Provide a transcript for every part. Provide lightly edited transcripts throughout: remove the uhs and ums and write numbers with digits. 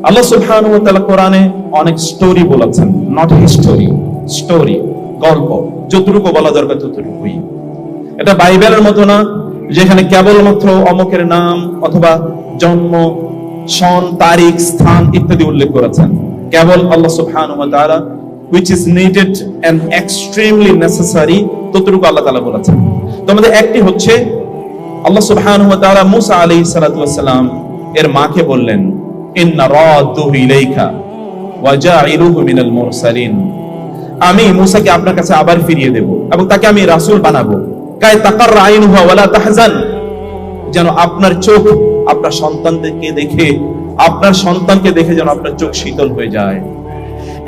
আল্লাহ সুবহানাহু ওয়া তাআলা কোরআনে অনেক স্টোরি বলেছেন, নট হিস্টোরি, স্টোরি, গল্প। যতটুকু বলা দরকার ততটুকুই। এটা বাইবেলের মতো না যেখানে কেবলমাত্র অমুকের নাম অথবা জন্ম, সন, তারিখ, স্থান ইত্যাদি উল্লেখ করেছেন। কেবল আল্লাহ সুবহানাহু ওয়া তাআলা which is needed and extremely necessary ততটুকু আল্লাহ তাআলা বলেছেন। তোমাদের একটি হচ্ছে আল্লাহ সুবহানাহু ওয়া তাআলা মুসা আলাইহিস সালাতু ওয়াস সালাম এর মাকে বললেন, ইন্না রাদুহু ইলাইকা ওয়া জাইলুহু মিনাল মুরসালিন, আমি মুসাকে আপনার কাছে আবার ফিরিয়ে দেব এবং তাকে আমি রাসূল বানাবো। কাই তাকাররা আইনুহু ওয়া লা তাহজান, যেন আপনার চোখ আপনার সন্তানকে দেখে যেন আপনার চোখ শীতল হয়ে যায়।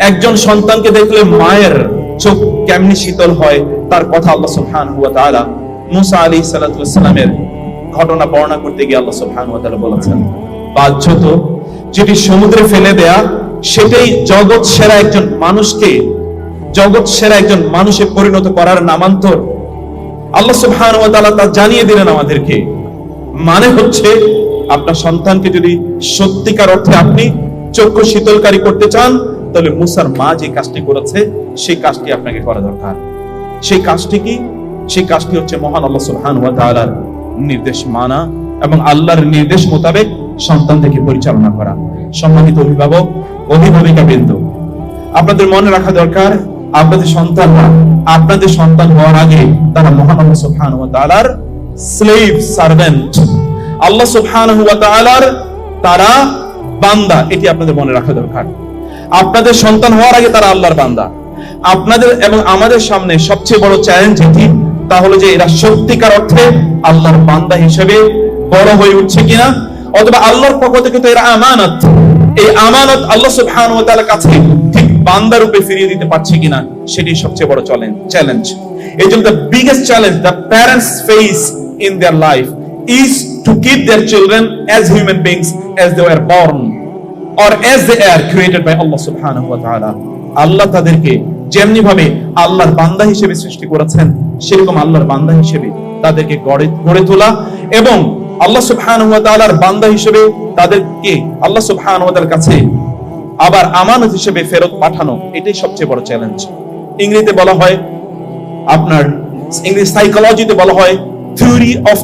একজন সন্তানকে দেখলে মায়ের চোখ কেমনি শীতল হয় তার কথা আল্লাহ সুবহানাহু ওয়া তাআলা মুসা আলাইহিস সালাতু ওয়াস সালামের ঘটনা বর্ণনা করতে গিয়ে আল্লাহ সুবহানাহু ওয়া তাআলা বলেছেন, বাহ্যত যেটি সমুদ্রে ফেলে দেয়া সেটাই জগৎ সেরা একজন মানুষে পরিণত করার নামান্তর। আল্লাহ সুবহানাহু ওয়া তাআলা তা জানিয়ে দিলেন আমাদেরকে। মানে হচ্ছে আপনার সন্তানকে যদি সত্যিকার অর্থে আপনি চক্ষু শীতলকারী করতে চান, তাহলে মুসার মা যে কাজটি করেছে সেই কাজটি আপনাকে করা দরকার। সেই কাজটি কি? সেই কাজটি হচ্ছে মহান আল্লাহ সুবহানাহু ওয়া তাআলার নির্দেশ মানা এবং আল্লাহর নির্দেশ মোতাবেক সন্তানকে পরিচালনা করা। সম্মানিত অভিভাবক, অভিভাবিকা বৃন্দ, আপনাদের মনে রাখা দরকার, আপনাদের সন্তান হওয়ার আগে তারা মহান আল্লাহ সুবহানাহু ওয়া তাআলার স্লেভ, সার্ভেন্ট, আল্লাহ সুবহানাহু ওয়া তাআলার তারা বান্দা। এটি আপনাদের মনে রাখা দরকার। আপনাদের সন্তান হওয়ার আগে তারা আল্লাহর বান্দা। আপনাদের এবং আমাদের সামনে সবচেয়ে বড় চ্যালেঞ্জ এটি, তা হলো যে এরা সত্যিকার অর্থে আল্লাহর বান্দা হিসেবে বড় হয়ে উঠছে কিনা, অথবা আল্লাহর পক্ষ থেকে তো এরা আমানত, এই আমানত আল্লাহ সুবহানাহু ওয়া তাআলার কাছে ঠিক বান্দা রূপে ফিরিয়ে দিতে পারছে কিনা, সেটি সবচেয়ে বড় চ্যালেঞ্জ। এই জন্য the biggest challenge the parents face in their life is to keep their children as human beings as they were born or as they are created by Allah subhanahu wa ta'ala. আল্লাহ তাদেরকে যেমনি ভাবে আল্লাহর বান্দা হিসেবে সৃষ্টি করেছেন, সেরকম আল্লাহর বান্দা হিসেবে তাদেরকে গড়ে তোলা এবং আল্লাহ সুবহানাহু ওয়া তাআলার বান্দা হিসেবে তাদেরকে আল্লাহ সুবহানাহু ওয়া তাআলার কাছে আবার আমানত হিসেবে ফেরত পাঠানো, এটাই সবচেয়ে বড় চ্যালেঞ্জ। ইংরেজিতে বলা হয়, আপনার ইংলিশ সাইকোলজিতে বলা হয় থিওরি অফ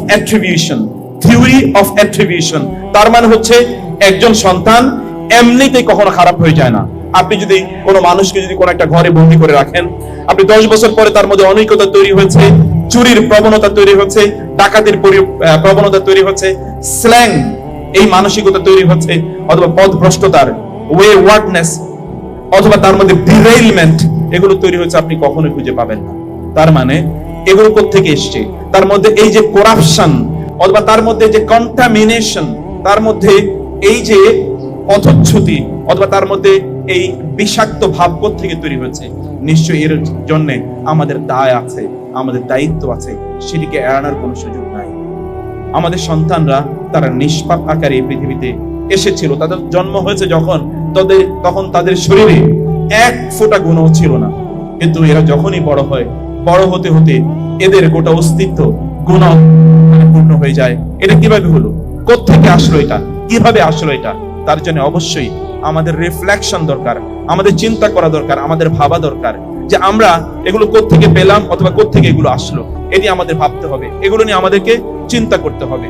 অ্যাট্রিবিউশন। তার মানে হচ্ছে একজন সন্তান এমনিতেই কখনো খারাপ হয়ে যায় না। আপনি যদি কোনো মানুষকে যদি কোনো একটা ঘরে বন্দী করে রাখেন, আপনি 10 বছর পরে তার মধ্যে অনৈক্যতা তৈরি হয়েছে, চুরির প্রবণতা তৈরি হচ্ছে, ডাকাতির প্রবণতা তৈরি হচ্ছে, স্ল্যাং এই মানসিকতা তৈরি হচ্ছে, অথবা পথভ্রষ্টতার ওয়ার্ডনেস, অথবা তার মধ্যে ডিরেইলমেন্ট, এগুলো তৈরি হচ্ছে, আপনি কখনোই খুঁজে পাবেন না। তার মানে এগুলো কোত্থেকে এসছে? তার মধ্যে এই যে করাপশন, অথবা তার মধ্যে যে কন্টামিনেশন, তার মধ্যে এই যে পথচ্যুতি, অথবা তার মধ্যে এই বিষাক্ত ভাব থেকে তৈরি হয়েছে। নিশ্চয়ই এর জন্য আমাদের দায় আছে, আমাদের দায়িত্ব আছে, সেটিকে এড়ানোর কোনো সুযোগ নাই। আমাদের সন্তানরা তারা নিষ্পাপ আকারে এই পৃথিবীতে এসেছিল, তাদের জন্ম হয়েছে তখন তাদের শরীরে 1 ফোঁটা গুণও ছিল না। কিন্তু এরা যখনই বড় হতে হতে এদের গোটা অস্তিত্ব গুনাহ পূর্ণ হয়ে যায়। এটা কিভাবে হলো? কোত্থেকে আসলো এটা? কিভাবে আসলো এটা? তার জন্য অবশ্যই আমাদের রিফ্লেকশন দরকার, আমাদের চিন্তা করা দরকার, আমাদের ভাবা দরকার যে আমরা এগুলো কোত্থেকে পেলাম অথবা কোত্থেকে এগুলো আসলো। এটি আমাদের ভাবতে হবে, এগুলো নিয়ে আমাদেরকে চিন্তা করতে হবে।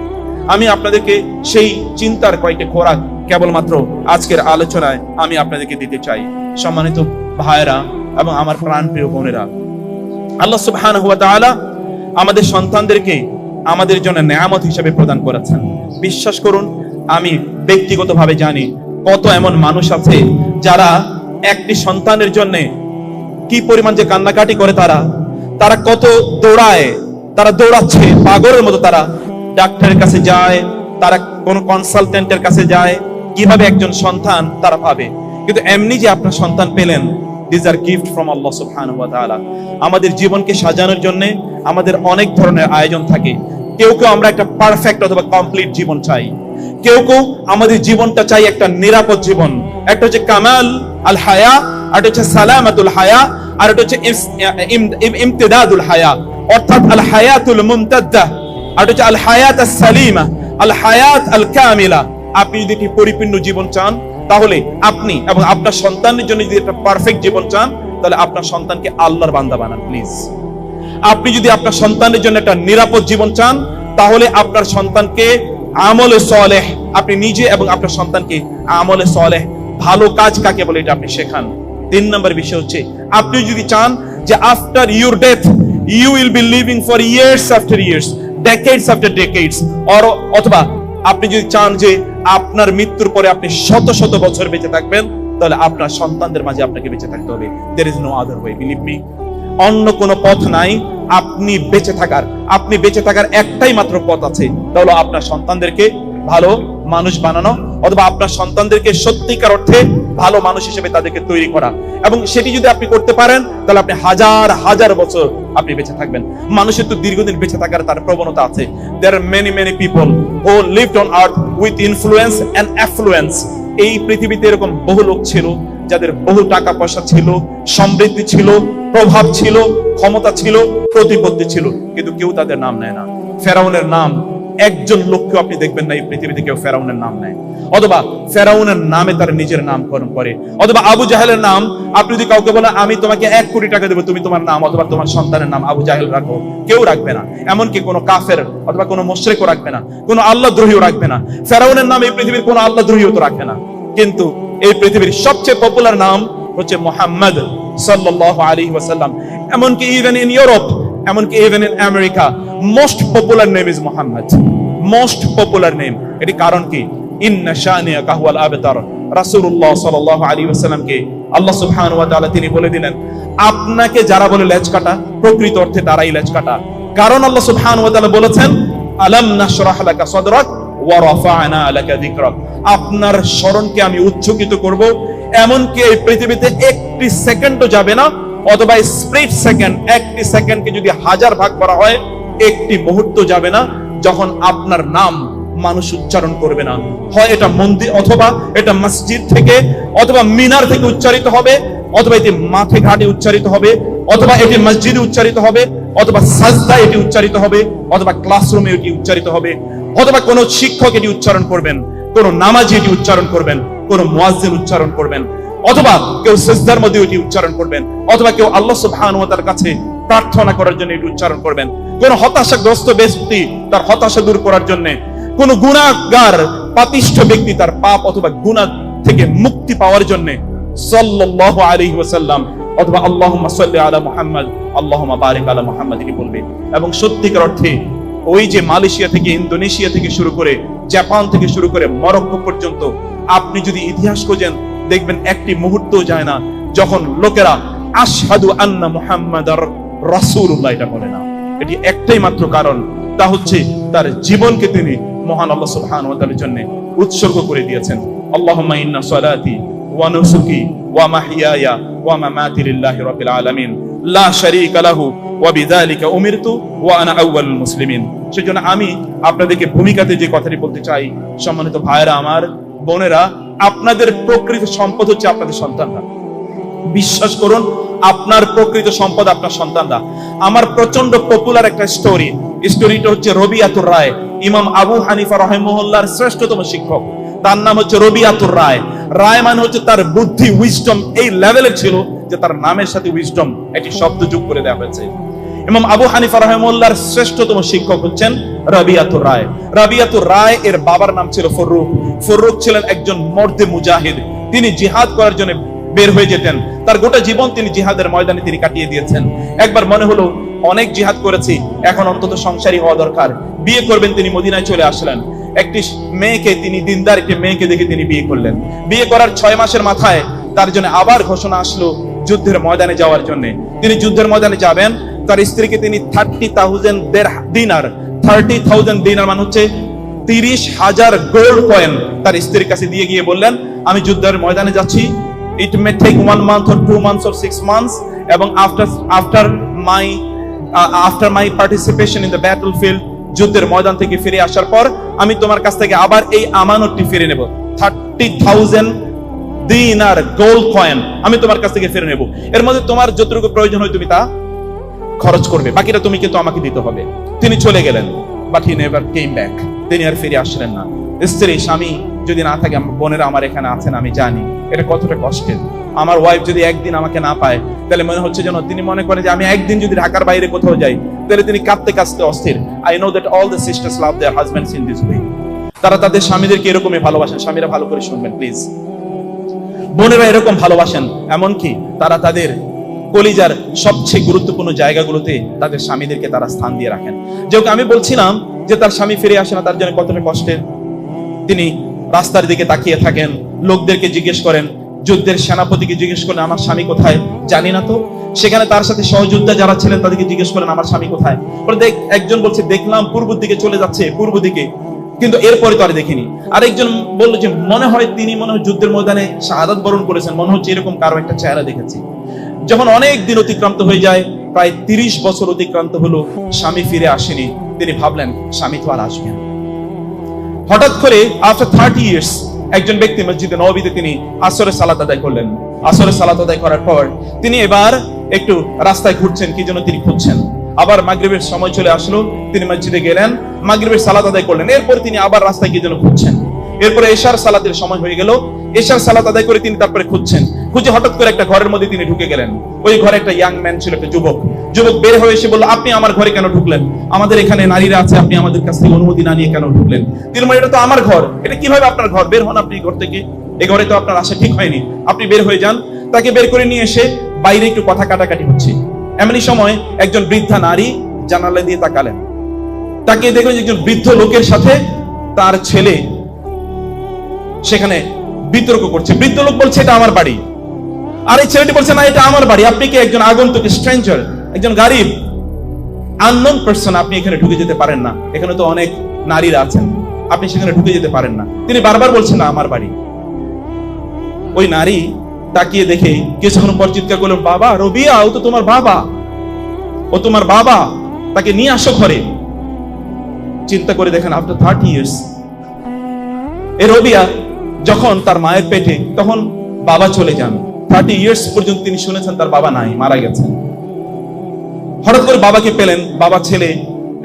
আমি আপনাদেরকে সেই চিন্তার কয়েকটি খোরাক কেবলমাত্র আজকের আলোচনায় আমি আপনাদেরকে দিতে চাই। সম্মানিত ভাইরা এবং আমার প্রাণপ্রিয় বোনেরা, আল্লাহ সুবহানাহু ওয়া তাআলা আমাদের সন্তানদেরকে আমাদের জন্য নেয়ামত হিসেবে প্রদান করেছেন। বিশ্বাস করুন, আমি ব্যক্তিগতভাবে জানি কত এমন মানুষ আছে যারা একটি সন্তানের জন্য কি পরিমাণ যে কান্নাকাটি করে, তারা কত দৌড়াচ্ছে পাগলের মতো, তারা ডাক্তারের কাছে যায়, তারা কোন কনসালটেন্টের কাছে যায়, কিভাবে একজন সন্তান তারা পাবে। কিন্তু এমনি যে আপনার সন্তান পেলেন, দিস আর গিফট ফ্রম আল্লাহ সুবহানাহু ওয়া তাআলা। আমাদের জীবনকে সাজানোর জন্য আমাদের অনেক ধরনের আয়োজন থাকে। কেউ আমরা একটা পারফেক্ট অথবা কমপ্লিট জীবন চাই, কেউ আমাদের জীবনটা চাই একটা নিরাপদ জীবন। একটা হচ্ছে কামাল আল হায়া, আর হচ্ছে সালামাতুল হায়া, আর এটা হচ্ছে ইমতিদাদুল হায়া, অর্থাৎ আল হায়াতুল মুমতাদ্দা, আর হচ্ছে আল হায়াত আস সালিমা, আল হায়াত আল কামিলা। আপনি যদি পরিপূর্ণ জীবন চান, তাহলে আপনি এবং আপনার সন্তানের জন্য যদি একটা পারফেক্ট জীবন চান, তাহলে আপনার সন্তানকে আল্লাহর বান্দা বানান প্লিজ। আপনি যদি আপনার সন্তানের জন্য একটা নিরাপদ জীবন চান, তাহলে আপনার সন্তানকে আমলে সালেহ, আপনি নিজে এবং আপনার সন্তানকে আমলে সালেহ, ভালো কাজ কাকে বলে এটা আপনি শেখান। 3 নম্বর বিষয় হচ্ছে, আপনি যদি চান যে after your death you will be living for years after years, decades after decades, অথবা আপনি যদি চান যে আপনার মৃত্যুর পরে আপনি শত শত বছর বেঁচে থাকবেন, তাহলে আপনার সন্তানদের মাঝে আপনাকে বেঁচে থাকতে হবে। There is no other way, believe me. অন্য কোনো পথ নাই আপনি বেঁচে থাকার একটাই মাত্র পথ আছে, তা হলো আপনার সন্তানদেরকে ভালো মানুষ বানানো, অথবা আপনার সন্তানদেরকে সত্যিকার অর্থে ভালো মানুষ হিসেবে তাদেরকে তৈরি করা। এবং সেটি যদি আপনি করতে পারেন, তাহলে আপনি হাজার হাজার বছর আপনি বেঁচে থাকবেন। মানুষের তো দীর্ঘদিন বেঁচে থাকার তার প্রবণতা আছে। There are many people who lived on earth with influence and affluence. এই পৃথিবীতে এরকম বহু লোক ছিল যাদের বহু টাকা পয়সা ছিল, সমৃদ্ধি ছিল, প্রভাব ছিল, ক্ষমতা ছিল, প্রতিপত্তি ছিল, কিন্তু কেউ তাদের নাম নেয় না। ফেরাউনের নাম একজন লোককেও আপনি দেখবেন না এই পৃথিবীতে কেউ ফেরাউনের নাম নেয়, অথবা ফেরাউনের নামে তার নিজের নামকরণ করে। অথবা আবু জাহেলের নাম আপনি যদি কাউকে বলেন আমি তোমাকে 1 কোটি টাকা দেবো, তুমি তোমার নাম অথবা তোমার সন্তানের নাম আবু জাহেল রাখো, কেউ রাখবে না। এমনকি কোনো কাফের অথবা কোনো মুশরিকও রাখবে না, কোনো আল্লাহদ্রোহীও রাখবে না। ফেরাউনের নাম এই পৃথিবীর কোনো আল্লাহদ্রোহীও তো রাখবে না। কিন্তু এই পৃথিবীর সবচেয়ে পপুলার নাম হচ্ছে মুহাম্মদ সাল্লাল্লাহু আলাইহি ওয়াসাল্লাম। এমনকি ইভেন ইন ইউরোপ, এমনকি even in America, most popular name is Muhammad, most popular name. এটি কারণ কি? ইন্না শানিয়াকা হুয়াল আবতার। রাসূলুল্লাহ সাল্লাল্লাহু আলাইহি ওয়াসাল্লামকে আল্লাহ সুবহানাহু ওয়া তাআলা তিনি বলে দিলেন, আপনাকে যারা বলে লেজ কাটা, প্রকৃত অর্থে তারাই লেজ কাটা। কারণ আল্লাহ সুবহানাহু ওয়া তাআলা বলেছেন, আলাম নাশরাহ লাকা সাদরাক ওয়া রাফা'না লাকা যিকরাক। আপনার স্মরণকে আমি উচ্চকিত করব। এমনকি এই পৃথিবীতে একটি সেকেন্ডও যাবে না, অথবা স্প্লিট সেকেন্ড, একটি সেকেন্ডকে যদি 1000 ভাগ করা হয়, একটি মুহূর্ত যাবে না যখন আপনার নাম মানুষ উচ্চারণ করবে না। হয় এটা মন্দির অথবা এটা মসজিদ থেকে অথবা মিনার থেকে উচ্চারিত হবে, অথবা এটি মাঠে ঘাটে উচ্চারিত হবে, অথবা এটি মসজিদে উচ্চারিত হবে, অথবা সাজদায় এটি উচ্চারিত হবে, অথবা ক্লাসরুমে এটি উচ্চারিত হবে, অথবা কোনো শিক্ষক এটি উচ্চারণ করবেন, কোনো নামাজি এটি উচ্চারণ করবেন, কোনো মুয়াজ্জিন উচ্চারণ করবেন, অথবা কেউ সিজদার মধ্যে এটি উচ্চারণ করবেন, অথবা কেউ আল্লাহ সুবহানাহু ওয়া তাআলার কাছে প্রার্থনা করার জন্য এটি উচ্চারণ করবেন। কোন হতাশাগ্রস্ত ব্যক্তি তার হতাশা দূর করার জন্য, কোন গুনাহগার পাপিষ্ঠ ব্যক্তি তার পাপ অথবা গুনাহ থেকে মুক্তি পাওয়ার জন্য সাল্লাল্লাহু আলাইহি ওয়াসাল্লাম অথবা আল্লাহুম্মা সাল্লি আলা মুহাম্মদ আল্লাহুম্মা বারিক আলা মুহাম্মদ এটি বলবে। এবং সত্যিকার অর্থে ওই যে মালয়েশিয়া থেকে, ইন্দোনেশিয়া থেকে শুরু করে, জাপান থেকে শুরু করে মরক্কো পর্যন্ত আপনি যদি ইতিহাস খোঁজেন, দেখবেন একটি মুহূর্তও যায় না যখন লোকেরা আশহাদু আন্না মুহাম্মাদার রাসূলুল্লাহ এটা বলে না। এটি একটাই মাত্র কারণ, তা হচ্ছে তার জীবনকে তিনি মহান আল্লাহ সুবহানাহু ওয়া তাআলার জন্য উৎসর্গ করে দিয়েছেন। আল্লাহুম্মা ইন্না সালাতি ওয়া নুসুকি ওয়া মাহইয়ায়া ওয়া মামাতি লিল্লাহি রাব্বিল আলামিন লা শারীকা লাহু ওয়া বিযালিকা উমিরতু ওয়া আনা আউয়ালুল মুসলিমিন। সেজন্য আমি আপনাদেরকে ভূমিকাতে যে কথাটি বলতে চাই, সম্মানিত ভাইরা আমার, বোনেরা, আপনাদের প্রকৃত সম্পদ হচ্ছে আপনাদের সন্তানরা। বিশ্বাস করুন, আপনার প্রকৃত সম্পদ আপনার সন্তানরা। আমার প্রচন্ড পপুলার একটা স্টোরিটা হচ্ছে রবিয়াতুর রায়, ইমাম আবু হানিফা রাহিমাহুল্লাহর শ্রেষ্ঠতম শিক্ষক। তার নাম হচ্ছে রবিয়াতুর রায়। রায় মানে হচ্ছে তার বুদ্ধি, উইজডম এই লেভেলের ছিল যে তার নামের সাথে উইজডম একটি শব্দ যোগ করে দেওয়া হয়েছে। ইমাম আবু হানিফা রাহিমাহুল্লাহর শ্রেষ্ঠতম শিক্ষক হচ্ছেন রবিয়াতুর রায়। রবিয়াতুর রায় এর বাবার নাম ছিল ফররুখ। ফররুখ ছিলেন একজন মর্দে মুজাহিদ। তিনি জিহাদ করার জন্য বের হয়ে যেতেন। তার গোটা জীবন তিনি জিহাদের ময়দানে তিনি কাটিয়ে দিয়েছেন। একবার মনে হলো অনেক জিহাদ করেছি, এখন অন্তত সংসারী হওয়া দরকার, বিয়ে করবেন। তিনি মদিনায় চলে আসলেন। একটি মেয়েকে, তিনি দিনদার একটি মেয়েকে দেখে তিনি বিয়ে করলেন। বিয়ে করার 6 মাসের মাথায় তার জন্য আবার ঘোষণা আসলো যুদ্ধের ময়দানে যাওয়ার জন্য। তিনি যুদ্ধের ময়দানে যাবেন। তার স্ত্রীকে তিনি 30,000 দিনার, 30,000 দিনার মানে হচ্ছে 30,000 গোল্ড কয়েন তার স্ত্রীর কাছে দিয়ে গিয়ে বললেন, আমি যুদ্ধের ময়দানে যাচ্ছি, it may take 1 month or 2 months or 6 months, এবং after my participation in the battlefield, যুদ্ধের ময়দান থেকে ফিরে আসার পর আমি তোমার কাছ থেকে আবার এই আমানতটি ফিরে নেব, 30,000 দিনার গোল্ড কয়েন আমি তোমার কাছ থেকে ফিরে নেব। এর মধ্যে তোমার যতটুকু প্রয়োজন হয় তুমি তা খরচ করবে, বাকিটা তুমি কিন্তু আমাকে দিতে হবে। তিনি চলে গেলেন, but he never came back. তিনি আর ফিরে আসলেন না। স্ত্রী স্বামী যদি না থাকে, বোনেরা আমার এখানে আছেন, আমি জানি এটা কতটা কষ্টের। আমার ওয়াইফ যদি একদিন আমাকে না পায়, তাহলে মনে হচ্ছে যেন তিনি মনে করেন যে আমি একদিন যদি ঢাকার বাইরে কোথাও যাই, তাহলে তিনি কাঁদতে কাঁদতে অস্থির। I know that all the sisters love their husbands in this way. তারা তাদের স্বামীদেরকে এরকমই ভালোবাসেন। স্বামীরা ভালো করে শুনবেন প্লিজ, বোনেরা এরকম ভালোবাসেন, এমনকি তারা তাদের কলিজার সবচেয়ে গুরুত্বপূর্ণ জায়গাগুলোতে তাদের স্বামীদেরকে তারা স্থান দিয়ে রাখেন। যেহেতু আমি বলছিলাম যে তার স্বামী ফিরে আসে না, তার জন্য কতটা কষ্টের। তিনি রাস্তার দিকে তাকিয়ে থাকেন, লোকদেরকে জিজ্ঞেস করেন, যুদ্ধের সেনাপতিকে জিজ্ঞেস করেন আমার স্বামী কোথায়, জানি না তো। সেখানে তার সাথে সহযোদ্ধা যারা ছিলেন তাদেরকে জিজ্ঞেস করেন আমার স্বামী কোথায়। একজন বলছে দেখলাম পূর্ব দিকে চলে যাচ্ছে, পূর্ব দিকে, কিন্তু এরপরে তো আর দেখিনি। আরেকজন বললো যে মনে হয় তিনি যুদ্ধের ময়দানে শাহাদাত বরণ করেছেন, মনে হচ্ছে এরকম কারো একটা চেহারা দেখেছি। যখন অনেক দিন অতিক্রান্ত হয়ে যায়, প্রায় 30 বছর অতিক্রান্ত হলো, স্বামী ফিরে আসেনি। তিনি ভাবলেন স্বামী তো আর আসবেন। হঠাৎ করে আফটার 30 ইয়ার্স একজন ব্যক্তি মসজিদে নববীতে তিনি আসরের সালাত আদায় করলেন। আসরের সালাত আদায় করার পর তিনি এবার একটু রাস্তায় ঘুরছেন, কি যেন তিনি খুঁজছেন। আবার মাগরিবের সময় চলে আসলো, তিনি মসজিদে গেলেন, মাগরিবের সালাত আদায় করলেন। এরপর তিনি আবার রাস্তায় কি যেন খুঁজছেন। এরপরে এশার সালাতের সময় হয়ে গেল, এশার সালাত আদায় করে তিনি তারপরে খুঁজছেন। খুঁজে হঠাৎ করে একটা ঘরের মধ্যে তিনি ঢুকে গেলেন। ওই ঘরে একটা ইয়াং ম্যান ছিল, একটা যুবক। যুবক বের হয়ে এসে বলল, আপনি আমার ঘরে কেন ঢুকলেন? আমাদের এখানে নারীরা আছে, আপনি আমাদের কাছ থেকে অনুমতি না নিয়ে কেন ঢুকলেন? তিনি বললেন, এটা তো আমার ঘর, এটা কিভাবে আপনার ঘর? বের হন আপনি ঘর থেকে, এই ঘরে তো আপনার আসা ঠিক হয়নি, আপনি বের হয়ে যান। তাকে বের করে নিয়ে এসে বাইরে একটু কথা কাটাকাটি হচ্ছে। এমনি সময় একজন বৃদ্ধা নারী জানালা দিয়ে তাকালেন। তাকে দেখলেন একজন বৃদ্ধ লোকের সাথে তার ছেলে সেখানে বিতর্ক করছে। বৃদ্ধ লোক বলছে এটা আমার বাড়ি, আর এই ছেলেটি বলছে না এটা আমার বাড়ি। আপনি কি একজন আগন্তুক, স্ট্রেঞ্জার, একজন গরিব আননোন পারসন, আপনি এখানে ঢুকে যেতে পারেন না, এখানে তো অনেক নারীরা আছেন, আপনি সেখানে ঢুকে যেতে পারেন না। তিনি বারবার বলছেন না আমার বাড়ি। ওই নারী তাকিয়ে দেখে কিছুক্ষণ পর চিৎকার করলেন, বাবা রবিয়া, ও তো তোমার বাবা, ও তোমার বাবা, তাকে নিয়ে আসো ঘরে। চিন্তা করে দেখেন আফটার 30 ইয়ার্স এই রবিয়া যখন তার মায়ের পেটে, তখন বাবা চলে যান। 30 ইয়ার্স পর্যন্ত তিনি শুনেছেন তার বাবা নাই, মারা গেছেন। হঠাৎ করে বাবাকে পেলেন, বাবা ছেলে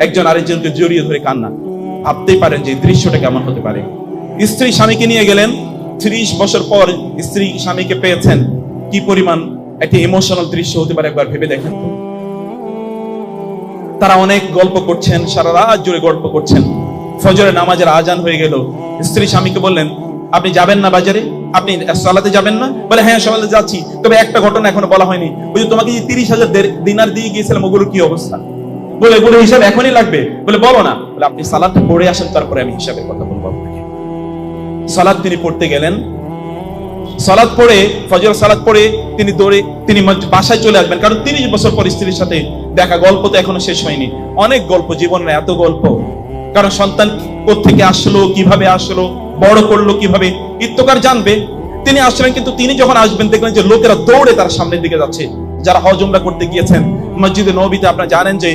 একজন আরেকজনকে জড়িয়ে ধরে কান্না। ভাবতেই পারেন যে দৃশ্যটা কেমন হতে পারে। স্ত্রী স্বামীকে নিয়ে গেলেন, 30 বছর পর স্ত্রী স্বামীকে পেয়েছেন, কি পরিমাণ একটা ইমোশনাল দৃশ্য হতে পারে একবার ভেবে দেখেন। তারা অনেক গল্প করছেন, সারা রাত জুড়ে গল্প করছেন। ফজরের নামাজের আজান হয়ে গেল। স্ত্রী স্বামীকে বললেন, আপনি যাবেন না বাজারে, আপনি সালাতে যাবেন না? বলে হ্যাঁ সালাতে যাচ্ছি, তবে একটা ঘটনা এখনো বলা হয়নি, ওই যে তোমাকে যে 30,000 দিনার দিয়ে গিয়েছিলাম, ওগুলো কি অবস্থা? বলে বলে হিসাব এখনই লাগবে? বলে বলো না। বলে আপনি সালাত পড়ে আসেন, তারপরে আমি হিসাবের কথা বলবো আপনাকে। সালাত তিনি পড়তে গেলেন। সালাত পড়ে, ফজর সালাত পড়ে তিনি দৌড়ে তিনি বাসায় চলে আসবেন, কারণ 30 বছর পর স্ত্রীর সাথে দেখা। গল্প তো এখনো শেষ হয়নি, অনেক গল্প, জীবনের এত গল্প। কারণ সন্তান কোত্থেকে আসলো, কিভাবে আসলো, বড় করলো কিভাবে, ইত্যকার জানবে। তিনি আসলেন, কিন্তু তিনি যখন আসবেন দেখলেন যে লোকেরা দৌড়ে তার সামনের দিকে যাচ্ছে। যারা হজ উমরা করতে গিয়েছেন, মসজিদে নববীতে আপনারা জানেন যে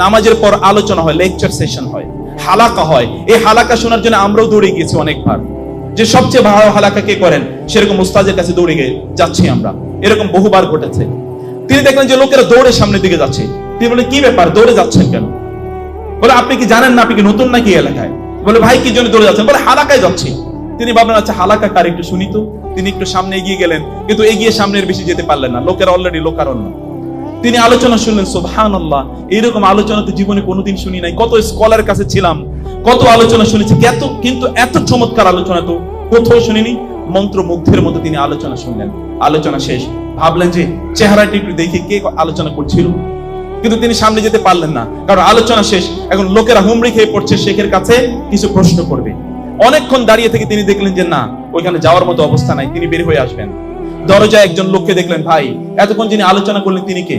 নামাজের পর আলোচনা হয়, লেকচার সেশন হয়, হালাকা হয়। এই হালাকা শোনার জন্য আমরাও দৌড়ে গিয়েছি অনেকবার। যে সবচেয়ে ভালো হালাকা কে করেন, সেরকম উস্তাদের কাছে দৌড়ে যাচ্ছি আমরা, এরকম বহুবার ঘটেছে। তিনি দেখলেন যে লোকেরা দৌড়ে সামনের দিকে যাচ্ছে। তিনি বলে কি ব্যাপার, দৌড়ে যাচ্ছেন কেন? বলে আপনি কি জানেন না, আপনি কি নতুন নাকি এলাকায়? বলে ভাই কি জন্য দৌড়ে যাচ্ছেন? বলে হালাকায় যাচ্ছি। তিনি ভাবলেন আচ্ছা হালাকা কার, একটু শুনি তো। তিনি একটু সামনে এগিয়ে গেলেন, কিন্তু এগিয়ে সামনের বেশি যেতে পারলেন না, লোকেরা অলরেডি লোকারণ্য। তিনি আলোচনা শুনলেন, সুবহানাল্লাহ, এইরকম আলোচনা তো জীবনে কোনোদিন শুনি নাই। কত স্কলারের কাছে ছিলাম, কত আলোচনা শুনেছি, কিন্তু এত চমৎকার আলোচনা তো কোথাও শুনিনি। মন্ত্রমুগ্ধের মতো তিনি আলোচনা শুনলেন। আলোচনা শেষ, ভাবলেন যে চেহারাটি একটু দেখি কে আলোচনা করছিল, কিন্তু তিনি সামনে যেতে পারলেন না, কারণ আলোচনা শেষ। এখন লোকেরা হুমড়ি খেয়ে পড়ছে, শেখের কাছে কিছু প্রশ্ন করবে। অনেকক্ষণ দাঁড়িয়ে থেকে তিনি দেখলেন যে না, ওইখানে যাওয়ার মতো অবস্থা নাই, তিনি বের হয়ে আসবেন। দরজায় একজন লোককে দেখলেন, ভাই এতক্ষণ যিনি আলোচনা করলেন তিনি কে?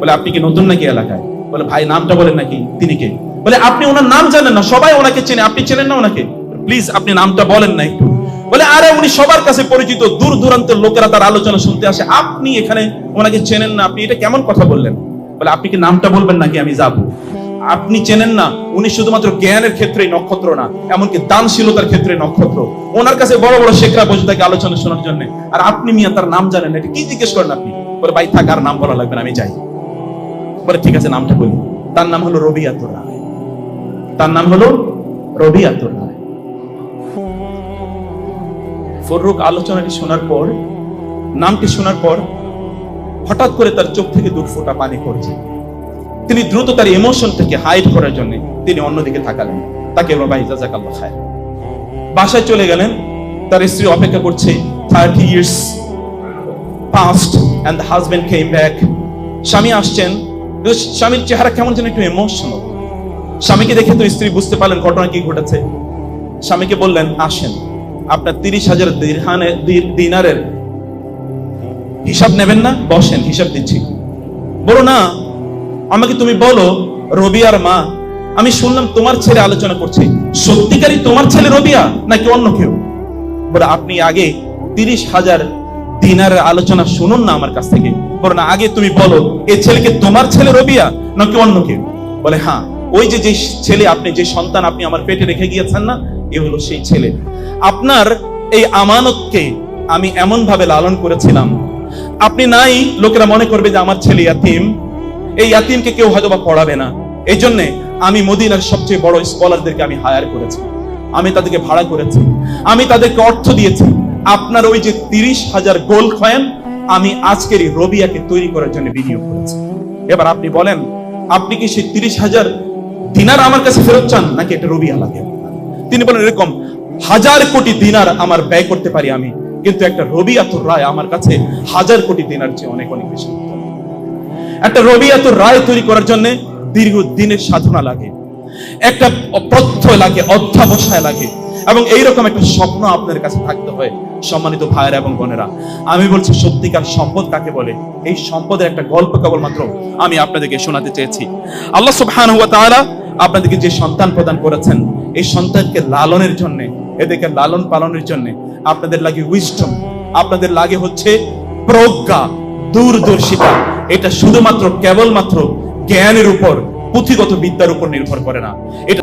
বলে আপনি কি নতুন নাকি এলাকায়? বলে ভাই নামটা বলেন নাকি। তিনি কে? বলে আপনি ওনার নাম জানেন না, সবাই ওনাকে চেনে, আপনি চেনেন না ওনাকে? প্লিজ আপনি নামটা বলেন না একটু। বলে আরে উনি সবার কাছে পরিচিত, দূর দূরান্তের লোকেরা তার আলোচনা শুনতে আসে, আপনি এখানে ওনাকে চেনেন না, আপনি এটা কেমন কথা বললেন? বলে আপনি কি নামটা বলবেন নাকি আমি যাব? আপনি চেনেন না, উনি শুধুমাত্র জ্ঞানের ক্ষেত্রে নক্ষত্র না, এমনকি দানশীলতার ক্ষেত্রে নক্ষত্র। ওনার কাছে বড় বড় শেখরা বসে থাকে আলোচনা শোনার জন্য, আর আপনি মিয়া তার নাম জানেন না, এটা কি জিজ্ঞেস করেন আপনি? বলে ভাই থাক, আর নাম বলা লাগবে না, আমি যাই। বলে ঠিক আছে নামটা বলি। তার নাম হলো রবিয়াতুর রায়। তার নাম হলো রবিয়াতুর রায়। ফররুখ আলোচনাটি শোনার পর, নামটি শোনার পর হঠাৎ করে তার চোখ থেকে দুই ফোঁটা পানি পড়ছে। তিনি দ্রুত তার ইমোশনটাকে হাইড করার জন্য তিনি অন্যদিকে তাকালেন। তাকে বলল, ভাই জাযাকাল্লাহ খায়র। বাসায় চলে গেলেন। তার স্ত্রী অপেক্ষা করছে। 30 years passed and the husband came back. স্বামী আসছেন। স্বামীর চেহারা কেমন যেন একটু ইমোশনাল। স্বামীকে দেখে তো স্ত্রী বুঝতে পারলেন ঘটনা কি ঘটেছে। স্বামীকে বললেন, আসেন, আপনার 30,000 দিনারের হিসাব নেবেন না? বসেন, হিসাব দিচ্ছি। বলো না, আমাকে তুমি বলো, রবিয়ার মা, আমি শুনলাম তোমার ছেলে আলোচনা করছে, সত্যিকারই তোমার ছেলে রবিয়া নাকি অন্য কেউ? বলে, আপনি আগে 30,000 দিনারের আলোচনা শুনুন না আমার কাছ থেকে। বলো না, আগে তুমি বলো, এই ছেলেকে তোমার ছেলে রবিয়া নাকি অন্য কেউ? বলে, হ্যাঁ, ওই যে ছেলে, আপনি যে সন্তান আপনি আমার পেটে রেখে গিয়েছেন না, এ হলো সেই ছেলে। আপনার এই আমানতকে আমি এমন ভাবে লালন করেছিলাম, আপনি নাই, লোকেরা মনে করবে যে আমার ছেলে ইয়াতিম, এই ইয়াতিমকে কেউ হয়তো বা পড়াবে না। এই জন্য আমি মদিনার সবচেয়ে বড় স্কলারদেরকে আমি হায়ার করেছি, আমি তাদেরকে ভাড়া করেছি, আমি তাদেরকে অর্থ দিয়েছি। আপনার ওই যে 30,000 গোল্ড কয়েন আমি আজকের এই রবিয়াকে তৈরি করার জন্য বিনিয়োগ করেছি। এবার আপনি বলেন, আপনি কি সেই 30,000 দিনার আমার কাছে ফেরত চান নাকি এটা রবিয়া লাগে? তিনি বলেন, এরকম 1000 কোটি দিনার আমার ব্যয় করতে পারি আমি, কিন্তু একটা রবিয়াতুর রায় আমার কাছে 1000 কোটি দিনার চেয়ে অনেক অনেক বেশি। একটা রবিয়াতুর রায় তৈরি করার জন্য দীর্ঘ দিনের সাধনা লাগে, একটা প্রত্যয় লাগে, অধ্যাবসায় লাগে, এবং এইরকম একটা স্বপ্ন আপনার কাছে থাকতে হয়। সম্মানিত ভাইয়েরা এবং বোনেরা, আমি বলছি সত্যিকার সম্পদ কাকে বলে, এই সম্পদের একটা গল্প কেবলমাত্র আমি আপনাদেরকে শোনাতে চেয়েছি। আল্লাহ সুবহানাহু ওয়া তাআলা আপনাদেরকে যে সন্তান প্রদান করেছেন, এই সন্তানকে লালনের জন্য, এদেরকে লালন পালনের জন্য আপনাদের লাগে উইজডম, আপনাদের লাগে হচ্ছে প্রজ্ঞা, দূরদর্শিতা। এটা শুধুমাত্র কেবলমাত্র জ্ঞানের উপর, পুঁথিগত বিদ্যার উপর নির্ভর করে না। এটা